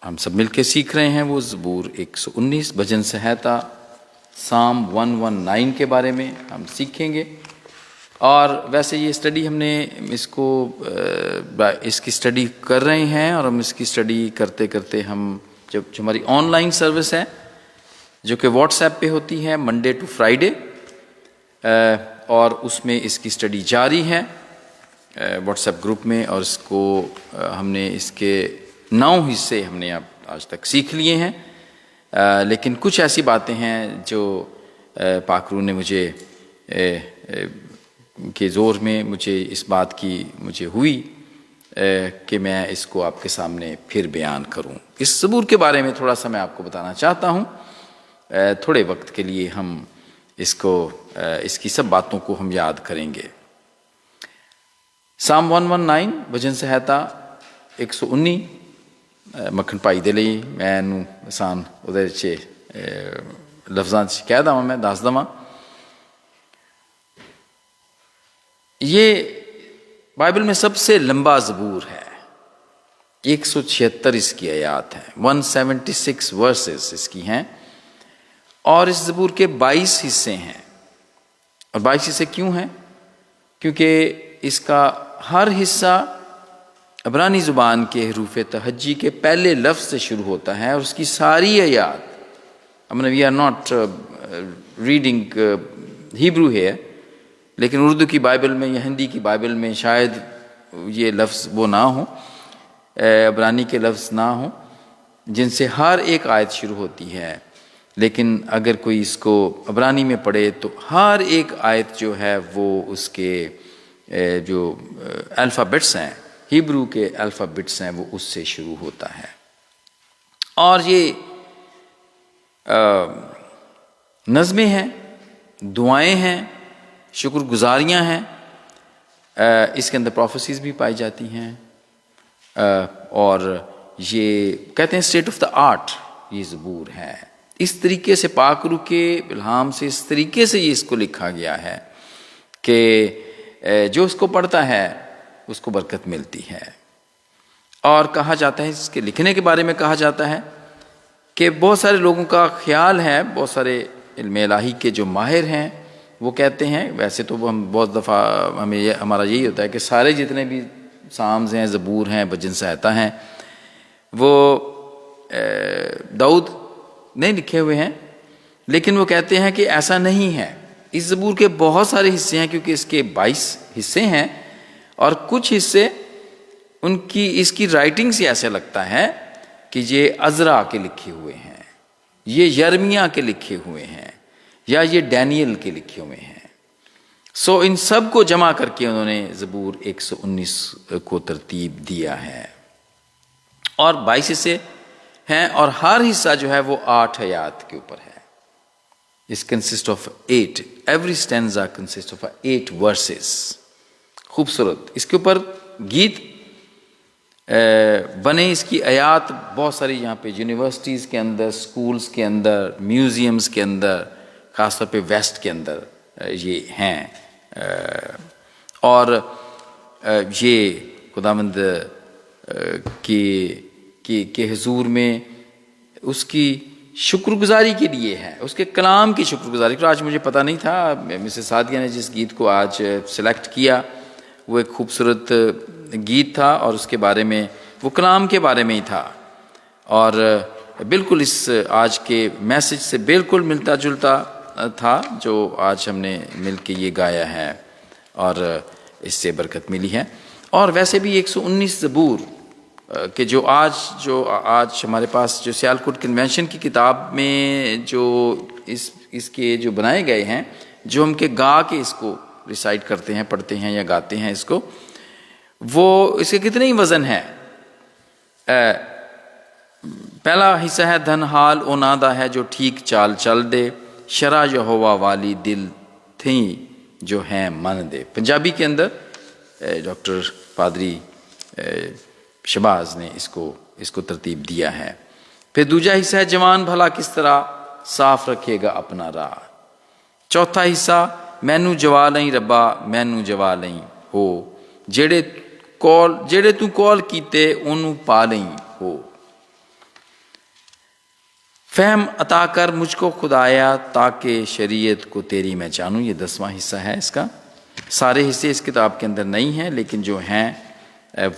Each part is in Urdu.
ہم سب مل کے سیکھ رہے ہیں وہ زبور 119 بھجن سہیتا سام 119 کے بارے میں ہم سیکھیں گے. اور ویسے یہ اسٹڈی ہم نے اس کی اسٹڈی کر رہے ہیں، اور ہم اس کی اسٹڈی کرتے کرتے ہم جو ہماری آن لائن سروس ہے جو کہ واٹس ایپ پہ ہوتی ہے منڈے ٹو فرائیڈے، اور اس میں اس کی اسٹڈی جاری ہے واٹس ایپ گروپ میں، اور اس کو ہم نے اس کے 9 حصے ہم نے آج تک سیکھ لیے ہیں. لیکن کچھ ایسی باتیں ہیں جو پاک روح نے مجھے کے زور میں مجھے اس بات کی مجھے ہوئی کہ میں اس کو آپ کے سامنے پھر بیان کروں. اس زبور کے بارے میں تھوڑا سا میں آپ کو بتانا چاہتا ہوں. تھوڑے وقت کے لیے ہم اس کی سب باتوں کو ہم یاد کریں گے. سام 119 بھجن سہیتا 119 مکھن پائی دے لئی میں آسان ਉਹਦੇ ਚ لفظاں ਚ ਕਹਿ ਦਵਾਂ ਮੈਂ ਦੱਸ ਦਵਾਂ. یہ بائبل میں سب سے لمبا زبور ہے، 176 اس کی آیات ہیں، 176 ورسز اس کی ہیں، اور اس زبور کے 22 حصے ہیں. اور 22 حصے کیوں ہیں؟ کیونکہ اس کا ہر حصہ عبرانی زبان کے حروف تہجی کے پہلے لفظ سے شروع ہوتا ہے، اور اس کی ساری آیات we are not reading Hebrew ہے، لیکن اردو کی بائبل میں یا ہندی کی بائبل میں شاید یہ لفظ وہ نہ ہوں، عبرانی کے لفظ نہ ہوں جن سے ہر ایک آیت شروع ہوتی ہے. لیکن اگر کوئی اس کو عبرانی میں پڑھے تو ہر ایک آیت جو ہے وہ اس کے جو الفابٹس ہیں، ہیبرو کے الفابٹس ہیں، وہ اس سے شروع ہوتا ہے. اور یہ نظمیں ہیں، دعائیں ہیں، شکر گزاریاں ہیں. اس کے اندر پروفیسیز بھی پائی جاتی ہیں، اور یہ کہتے ہیں اسٹیٹ آف دا آرٹ یہ زبور ہے. اس طریقے سے پاک روح کے الہام سے اس طریقے سے یہ اس کو لکھا گیا ہے کہ جو اس کو پڑھتا ہے اس کو برکت ملتی ہے. اور کہا جاتا ہے، اس کے لکھنے کے بارے میں کہا جاتا ہے کہ بہت سارے لوگوں کا خیال ہے، بہت سارے علم الہی کے جو ماہر ہیں وہ کہتے ہیں، ویسے تو ہم بہت دفعہ ہمارا یہی ہوتا ہے کہ سارے جتنے بھی سامز ہیں، زبور ہیں، بھجن سہیتا ہیں، وہ داؤد نہیں لکھے ہوئے ہیں. لیکن وہ کہتے ہیں کہ ایسا نہیں ہے. اس زبور کے بہت سارے حصے ہیں، کیونکہ اس کے 22 حصے ہیں، اور کچھ حصے اس کی رائٹنگ سے ایسا لگتا ہے کہ یہ عزرا کے لکھے ہوئے ہیں، یہ یرمیہ کے لکھے ہوئے ہیں، یا یہ ڈینیل کے لکھے ہوئے ہیں. سو ان سب کو جمع کر کے انہوں نے زبور 119 کو ترتیب دیا ہے. اور 22 حصے ہیں، اور ہر حصہ جو ہے وہ 8 آیات کے اوپر ہے. اس consist of 8، every stanza consist of 8 verses. خوبصورت. اس کے اوپر گیت بنے، اس کی آیات بہت ساری یہاں پہ یونیورسٹیز کے اندر، سکولز کے اندر، میوزیمز کے اندر، خاص طور پہ ویسٹ کے اندر یہ ہیں. اور یہ خداوند کے حضور میں اس کی شکر گزاری کے لیے ہے، اس کے کلام کی شکر گزاری. آج مجھے پتہ نہیں تھا، مسز سعدیہ نے جس گیت کو آج سلیکٹ کیا وہ ایک خوبصورت گیت تھا، اور اس کے بارے میں وہ کلام کے بارے میں ہی تھا، اور بالکل اس آج کے میسج سے بالکل ملتا جلتا تھا جو آج ہم نے مل کے یہ گایا ہے، اور اس سے برکت ملی ہے. اور ویسے بھی 119 زبور کہ جو آج ہمارے پاس جو سیالکوٹ کنونشن کی کتاب میں جو اس کے جو بنائے گئے ہیں، جو ہم کے گا کے اس کو ریسائٹ کرتے ہیں، پڑھتے ہیں یا گاتے ہیں اس کو، وہ اس کے کتنے ہی وزن ہے. پہلا حصہ ہے دھن حال او نادا ہے جو ٹھیک چال چل دے، شرع یہوہ والی دل تھیں جو ہیں من دے. پنجابی کے اندر ڈاکٹر پادری شباز نے اس کو ترتیب دیا ہے. پھر دوسرا حصہ ہے جوان بھلا کس طرح صاف رکھے گا اپنا راہ. چوتھا حصہ مینو جوا لئی ربا مینو جوا لئی ہو، جڑے تو کال کیتے اونوں پا لئی ہو. فہم عطا کر مجھ کو خدایا تاکہ شریعت کو تیری میں جانوں. یہ 10واں حصہ ہے اس کا. سارے حصے اس کتاب کے اندر نہیں ہیں لیکن جو ہیں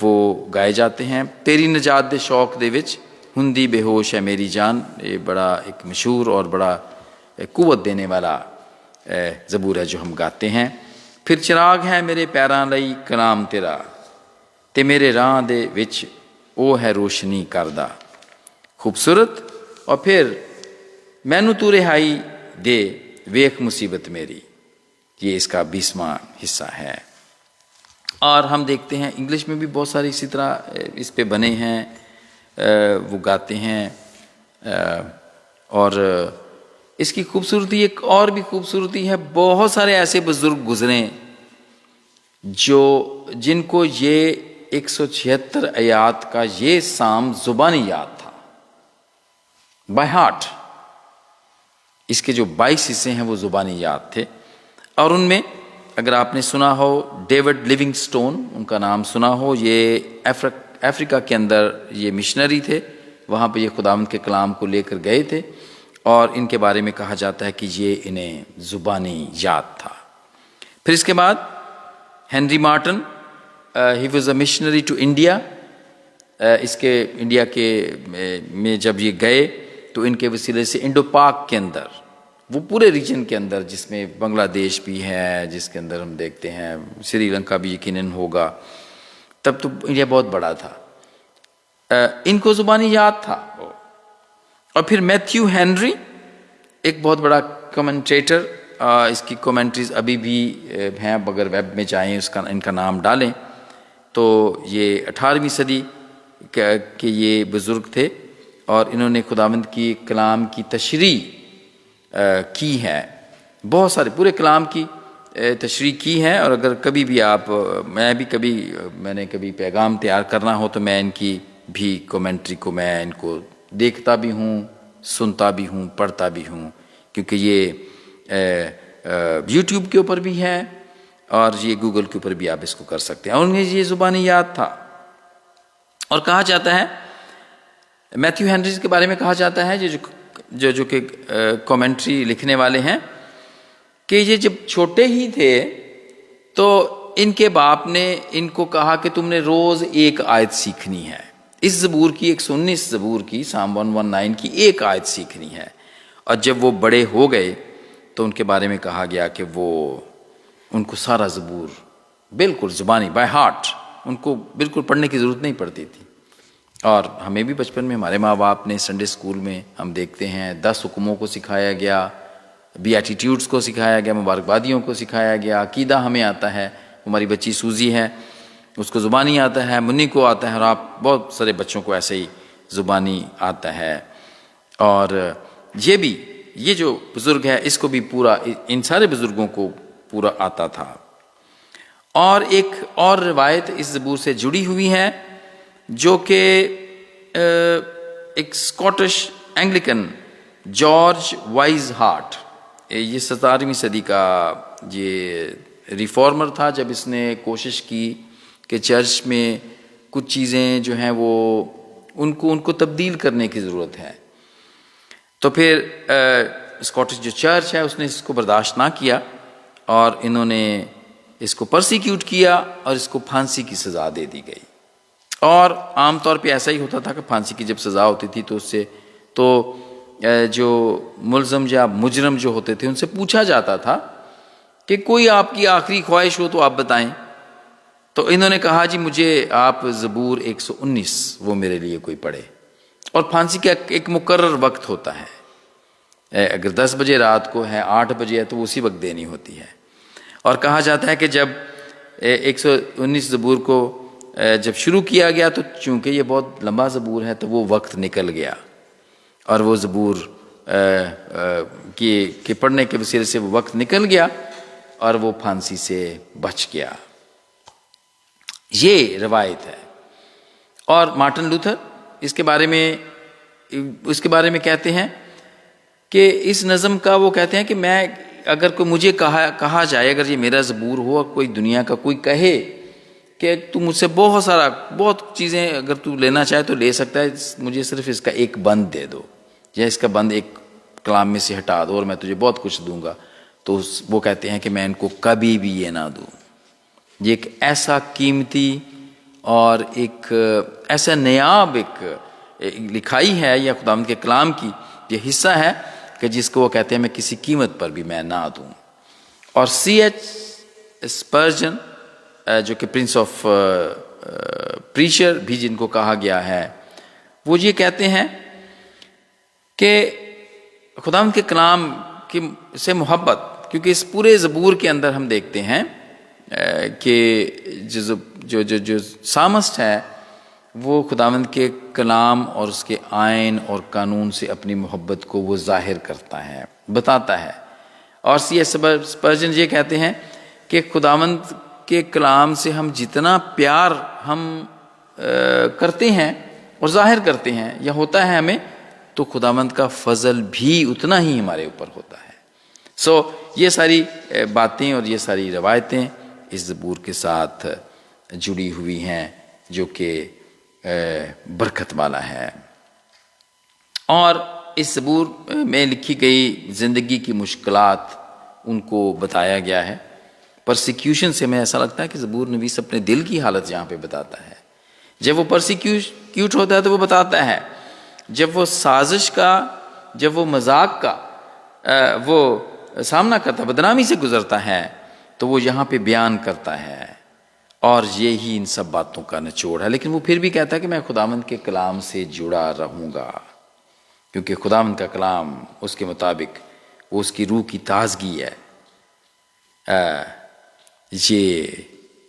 وہ گائے جاتے ہیں. تیری نجات دے شوق دے وچ ہندی بے ہوش ہے میری جان. یہ بڑا ایک مشہور اور بڑا قوت دینے والا زبور ہے جو ہم گاتے ہیں. پھر چراغ ہے میرے پیراں لئی کلام تیرا تے میرے راہ دے وچ او ہے روشنی کردہ. خوبصورت. اور پھر مینوں تو رہائی دے ویکھ مصیبت میری. یہ اس کا 20واں حصہ ہے. اور ہم دیکھتے ہیں انگلش میں بھی بہت سارے اسی طرح اس پہ بنے ہیں، وہ گاتے ہیں. اور اس کی خوبصورتی ایک اور بھی خوبصورتی ہے، بہت سارے ایسے بزرگ گزرے جن کو یہ 176 آیات کا یہ سام زبانی یاد تھا، بائی ہارٹ. اس کے جو 22 حصے ہیں وہ زبانی یاد تھے. اور ان میں اگر آپ نے سنا ہو ڈیوڈ لیونگ سٹون، ان کا نام سنا ہو، یہ افریقہ کے اندر یہ مشنری تھے. وہاں پہ یہ خداوند کے کلام کو لے کر گئے تھے اور ان کے بارے میں کہا جاتا ہے کہ یہ انہیں زبانی یاد تھا. پھر اس کے بعد Henry Martin, he was a missionary to India. اس کے انڈیا کے میں جب یہ گئے تو ان کے وسیلے سے انڈو پاک کے اندر، وہ پورے ریجن کے اندر جس میں بنگلہ دیش بھی ہے، جس کے اندر ہم دیکھتے ہیں سری لنکا بھی یقیناً ہوگا، تب تو انڈیا بہت بڑا تھا. ان کو زبانی یاد تھا. اور پھر میتھیو ہینری، ایک بہت بڑا کمنٹیٹر، اس کی کومنٹریز ابھی بھی ہیں، اگر ویب میں جائیں ان کا نام ڈالیں تو یہ 18ویں صدی کے یہ بزرگ تھے اور انہوں نے خداوند کی کلام کی تشریح کی ہے. بہت سارے پورے کلام کی تشریح کی ہے. اور اگر کبھی بھی میں نے کبھی پیغام تیار کرنا ہو تو میں ان کی بھی کومنٹری کو میں ان کو دیکھتا بھی ہوں، سنتا بھی ہوں، پڑھتا بھی ہوں، کیونکہ یہ یوٹیوب کے اوپر بھی ہے اور یہ گوگل کے اوپر بھی آپ اس کو کر سکتے ہیں. اور انہیں یہ زبانی یاد تھا. اور کہا جاتا ہے میتھیو ہینریز کے بارے میں کہا جاتا ہے جو کہ کومنٹری لکھنے والے ہیں کہ یہ جب چھوٹے ہی تھے تو ان کے باپ نے ان کو کہا کہ تم نے روز ایک آیت سیکھنی ہے. اس زبور کی 119 زبور کی سام 119 کی ایک آیت سیکھنی ہے. اور جب وہ بڑے ہو گئے تو ان کے بارے میں کہا گیا کہ ان کو سارا زبور بالکل زبانی بائی ہارٹ، ان کو بالکل پڑھنے کی ضرورت نہیں پڑتی تھی. اور ہمیں بھی بچپن میں ہمارے ماں باپ نے سنڈے اسکول میں ہم دیکھتے ہیں 10 حکموں کو سکھایا گیا، بیاٹیٹیوڈز کو سکھایا گیا، مبارکبادیوں کو سکھایا گیا، عقیدہ ہمیں آتا ہے. ہماری بچی سوزی ہے، اس کو زبانی آتا ہے، منی کو آتا ہے، اور آپ بہت سارے بچوں کو ایسے ہی زبانی آتا ہے. اور یہ جو بزرگ ہے اس کو بھی پورا، ان سارے بزرگوں کو پورا آتا تھا. اور ایک اور روایت اس زبور سے جڑی ہوئی ہے جو کہ ایک Scottish Anglican George wise heart, یہ 17ویں صدی کا یہ ریفارمر تھا. جب اس نے کوشش کی کہ چرچ میں کچھ چیزیں جو ہیں وہ ان کو تبدیل کرنے کی ضرورت ہے، تو پھر اسکاٹش جو چرچ ہے اس نے اس کو برداشت نہ کیا اور انہوں نے اس کو پرسیکیوٹ کیا اور اس کو پھانسی کی سزا دے دی گئی. اور عام طور پہ ایسا ہی ہوتا تھا کہ پھانسی کی جب سزا ہوتی تھی تو اس سے جو ملزم یا مجرم جو ہوتے تھے ان سے پوچھا جاتا تھا کہ کوئی آپ کی آخری خواہش ہو تو آپ بتائیں. تو انہوں نے کہا جی مجھے آپ زبور 119 وہ میرے لیے کوئی پڑھے. اور پھانسی کا ایک مقرر وقت ہوتا ہے، اگر 10 بجے رات کو ہے، 8 بجے ہے تو اسی وقت دینی ہوتی ہے. اور کہا جاتا ہے کہ جب 119 زبور کو جب شروع کیا گیا تو چونکہ یہ بہت لمبا زبور ہے تو وہ وقت نکل گیا اور وہ زبور کے پڑھنے کے وسیلے سے وہ وقت نکل گیا اور وہ پھانسی سے بچ گیا. یہ روایت ہے. اور مارٹن لوتھر اس کے بارے میں کہتے ہیں کہ اس نظم کا وہ کہتے ہیں کہ میں اگر کوئی مجھے کہا جائے، اگر یہ میرا زبور ہو اور کوئی دنیا کا کوئی کہے کہ تو مجھ سے بہت چیزیں اگر تو لینا چاہے تو لے سکتا ہے، مجھے صرف اس کا ایک بند دے دو یا اس کا بند ایک کلام میں سے ہٹا دو اور میں تجھے بہت کچھ دوں گا، تو وہ کہتے ہیں کہ میں ان کو کبھی بھی یہ نہ دوں۔ یہ ایک ایسا قیمتی اور ایک ایسا نیاب ایک لکھائی ہے یا خداوند کے کلام کی یہ حصہ ہے کہ جس کو وہ کہتے ہیں میں کسی قیمت پر بھی میں نہ دوں۔ اور سی ایچ اسپرجن جو کہ پرنس آف پریچر بھی جن کو کہا گیا ہے، وہ یہ کہتے ہیں کہ خداوند کے کلام کی سے محبت، کیونکہ اس پورے زبور کے اندر ہم دیکھتے ہیں کہ جو سامسٹ ہے وہ خداوند کے کلام اور اس کے آئین اور قانون سے اپنی محبت کو وہ ظاہر کرتا ہے، بتاتا ہے۔ اور سی ایس اسپرجن یہ کہتے ہیں کہ خداوند کے کلام سے ہم جتنا پیار ہم کرتے ہیں اور ظاہر کرتے ہیں یا ہوتا ہے ہمیں، تو خداوند کا فضل بھی اتنا ہی ہمارے اوپر ہوتا ہے۔ یہ ساری باتیں اور یہ ساری روایتیں اس زبور کے ساتھ جڑی ہوئی ہیں جو کہ برکت والا ہے۔ اور اس زبور میں لکھی گئی زندگی کی مشکلات ان کو بتایا گیا ہے۔ پرسیکیوشن سے میں ایسا لگتا ہے کہ زبور نویس اپنے دل کی حالت یہاں پہ بتاتا ہے۔ جب وہ پرسیکیوٹ ہوتا ہے تو وہ بتاتا ہے، جب وہ سازش کا، جب وہ مذاق کا وہ سامنا کرتا ہے، بدنامی سے گزرتا ہے، تو وہ یہاں پہ بیان کرتا ہے۔ اور یہی ان سب باتوں کا نچوڑ ہے۔ لیکن وہ پھر بھی کہتا ہے کہ میں خداوند کے کلام سے جڑا رہوں گا، کیونکہ خداوند کا کلام اس کے مطابق وہ اس کی روح کی تازگی ہے، یہ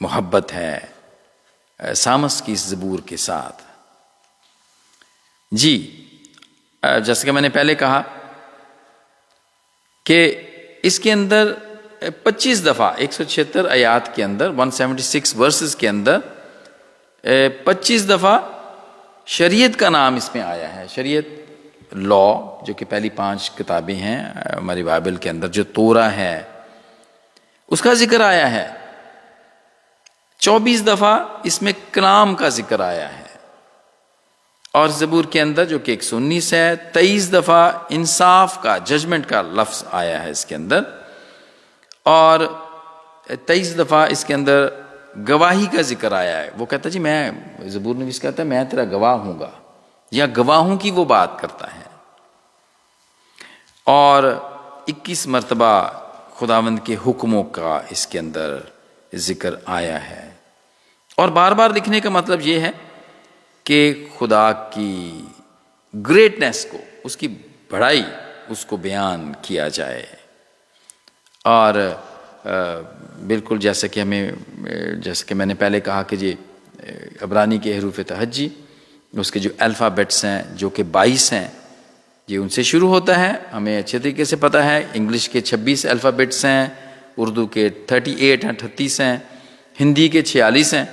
محبت ہے سامس کی اس زبور کے ساتھ۔ جی جیسا کہ میں نے پہلے کہا کہ اس کے اندر 25 دفعہ 176 آیات کے اندر 176 ورسز کے اندر 25 دفعہ شریعت کا نام اس میں آیا ہے۔ شریعت لا جو کہ پہلی 5 کتابیں ہیں ہماری بائبل کے اندر، جو تورا ہے اس کا ذکر آیا ہے۔ 24 دفعہ اس میں کلام کا ذکر آیا ہے۔ اور زبور کے اندر جو کہ 119 ہے، 23 دفعہ انصاف کا، ججمنٹ کا لفظ آیا ہے اس کے اندر، اور 23 دفعہ اس کے اندر گواہی کا ذکر آیا ہے۔ وہ کہتا ہے جی میں، زبور نویس کہتا ہے میں تیرا گواہ ہوں گا، یا گواہوں کی وہ بات کرتا ہے۔ اور 21 مرتبہ خداوند کے حکموں کا اس کے اندر ذکر آیا ہے۔ اور بار بار لکھنے کا مطلب یہ ہے کہ خدا کی گریٹنس کو، اس کی بڑائی، اس کو بیان کیا جائے۔ اور بالکل جیسا کہ میں نے پہلے کہا کہ یہ عبرانی کے حروف تہجی، اس کے جو الفابیٹس ہیں جو کہ 22 ہیں، یہ ان سے شروع ہوتا ہے، ہمیں اچھے طریقے سے پتہ ہے۔ انگلش کے 26 الفابیٹس ہیں، اردو کے 38 ہیں، 38 ہیں، ہندی کے 46 ہیں،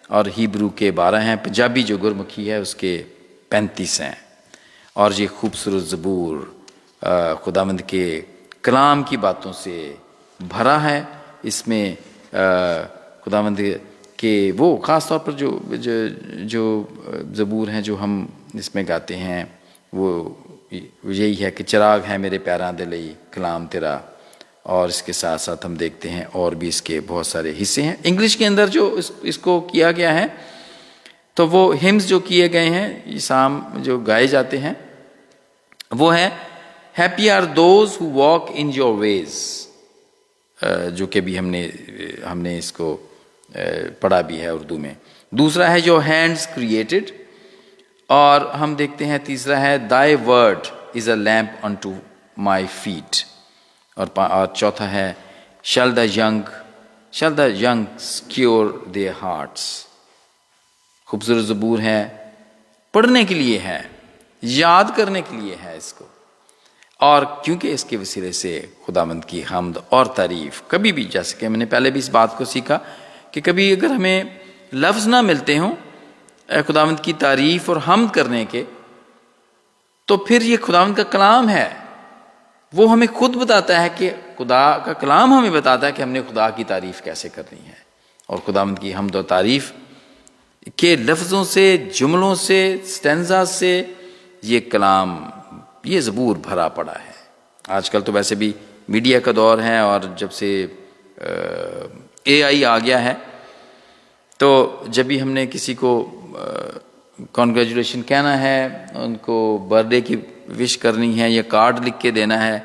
اور ہیبرو کے 12 ہیں، پنجابی جو گرمکھی ہے اس کے 35 ہیں۔ اور یہ خوبصورت زبور خداوند کے کلام کی باتوں سے بھرا ہے۔ اس میں خداوند کے وہ خاص طور پر جو زبور ہیں جو ہم اس میں گاتے ہیں، وہ یہی ہے کہ چراغ ہے میرے پیراں دے لئی کلام تیرا۔ اور اس کے ساتھ ساتھ ہم دیکھتے ہیں اور بھی اس کے بہت سارے حصے ہیں۔ انگلش کے اندر جو اس کو کیا گیا ہے، تو وہ ہمز جو کیے گئے ہیں، سام جو گائے جاتے ہیں، وہ ہے happy are those who walk in your ways, جو کہ بھی ہم نے اس کو پڑھا بھی ہے اردو میں۔ دوسرا ہے جو ہینڈز کریٹڈ، اور ہم دیکھتے ہیں تیسرا ہے thy word is a lamp unto my feet، اور چوتھا ہے shall the young secure their hearts۔ خوبصورت زبور ہے، پڑھنے کے لیے ہے، یاد کرنے کے لیے ہے اس کو، اور کیونکہ اس کے وسیلے سے خداوند کی حمد اور تعریف کبھی بھی، جیسے کہ میں نے پہلے بھی اس بات کو سیکھا کہ کبھی اگر ہمیں لفظ نہ ملتے ہوں خداوند کی تعریف اور حمد کرنے کے، تو پھر یہ خداوند کا کلام ہے، وہ ہمیں خود بتاتا ہے کہ خدا کا کلام ہمیں بتاتا ہے کہ ہم نے خدا کی تعریف کیسے کرنی ہے۔ اور خداوند کی حمد و تعریف کے لفظوں سے، جملوں سے، سٹینزا سے یہ کلام یہ زبور بھرا پڑا ہے۔ آج کل تو ویسے بھی میڈیا کا دور ہے، اور جب سے AI آ گیا ہے تو جب بھی ہم نے کسی کو کانگریچولیشن کہنا ہے، ان کو برتھ ڈے کی وش کرنی ہے یا کارڈ لکھ کے دینا ہے،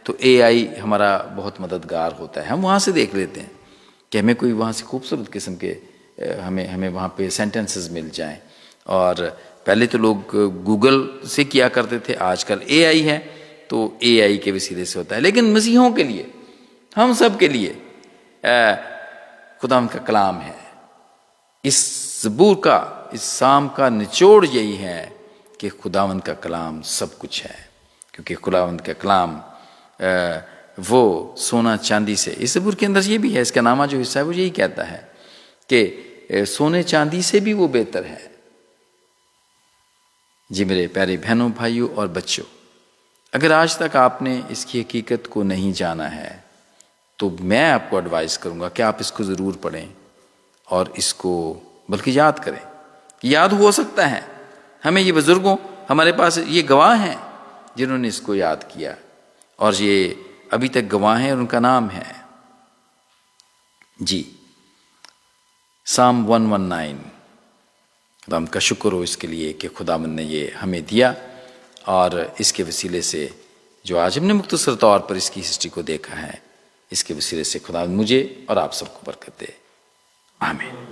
تو AI ہمارا بہت مددگار ہوتا ہے۔ ہم وہاں سے دیکھ لیتے ہیں کہ ہمیں کوئی وہاں سے خوبصورت قسم کے ہمیں وہاں پہ سینٹنسز مل جائیں۔ اور پہلے تو لوگ گوگل سے کیا کرتے تھے، آج کل AI ہے تو AI کے وسیلے سے ہوتا ہے۔ لیکن مسیحوں کے لیے، ہم سب کے لیے خدا کا کلام ہے۔ اس زبور کا، اس سام کا نچوڑ یہی ہے کہ خداوند کا کلام سب کچھ ہے، کیونکہ خداوند کا کلام وہ سونا چاندی سے، اس زبور کے اندر یہ بھی ہے، اس کا نامہ جو حصہ ہے وہ یہی کہتا ہے کہ سونے چاندی سے بھی وہ بہتر ہے۔ جی میرے پیارے بہنوں، بھائیوں اور بچوں، اگر آج تک آپ نے اس کی حقیقت کو نہیں جانا ہے تو میں آپ کو ایڈوائز کروں گا کہ آپ اس کو ضرور پڑھیں اور اس کو بلکہ یاد کریں۔ یاد ہو سکتا ہے ہمیں، یہ بزرگوں ہمارے پاس یہ گواہ ہیں جنہوں نے اس کو یاد کیا، اور یہ ابھی تک گواہ ہیں، اور ان کا نام ہے جی سام 119۔ خدا کا شکر ہو اس کے لیے کہ خداوند نے یہ ہمیں دیا، اور اس کے وسیلے سے جو آج ہم نے مختصر طور پر اس کی ہسٹری کو دیکھا ہے، اس کے وسیلے سے خداوند مجھے اور آپ سب کو برکت دے، آمین۔